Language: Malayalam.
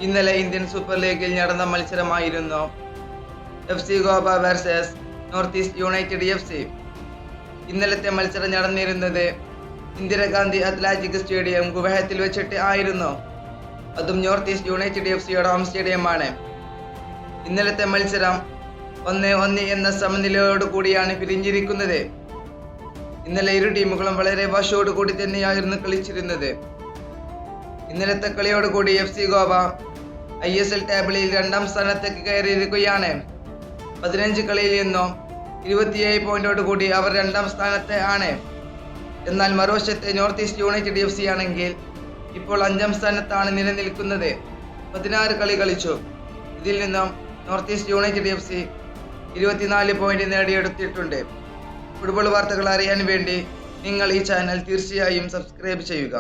ഇന്നലെ ഇന്ത്യൻ സൂപ്പർ ലീഗിൽ നടന്ന മത്സരമായിരുന്നു FC Goa versus north east united FC. ഇന്നലത്തെ മത്സരം നടന്നിരുന്നത് ഇന്ദിരാഗാന്ധി അത്ലറ്റിക് സ്റ്റേഡിയം ഗുവാഹത്തിൽ വെച്ചിട്ട് ആയിരുന്നു. അതും നോർത്ത് ഈസ്റ്റ് യുണൈറ്റഡ് FCയുടെ ഹോം സ്റ്റേഡിയമാണ്. ഇന്നലത്തെ മത്സരം 1-1 എന്ന സമനിലയോട് കൂടിയാണ് പിരിഞ്ഞിരിക്കുന്നത്. ഇന്നലെ ഇരു ടീമുകളും വളരെ വാശിയോട് കൂടി തന്നെയായിരുന്നു കളിച്ചിരുന്നത്. ഇന്നലത്തെ കളിയോടുകൂടി FC ഗോവ ISL ടേബിളിൽ 2ാം സ്ഥാനത്തേക്ക് കയറിയിരിക്കുകയാണ്. 15 കളിയിൽ നിന്നും 27 പോയിന്റോട് കൂടി അവർ 2ാം സ്ഥാനത്ത് ആണ്. എന്നാൽ മറുവശത്തെ നോർത്ത് ഈസ്റ്റ് യുണൈറ്റഡ് FC ആണെങ്കിൽ ഇപ്പോൾ 5ാം സ്ഥാനത്താണ് നിലനിൽക്കുന്നത്. 16 കളി കളിച്ചു. ഇതിൽ നിന്നും north east united FC 24 point നേടിയെടുത്തിട്ടുണ്ട്. ഫുട്ബോൾ വാർത്തകൾ അറിയാൻ വേണ്ടി നിങ്ങൾ ഈ ചാനൽ തീർച്ചയായും സബ്സ്ക്രൈബ് ചെയ്യുക.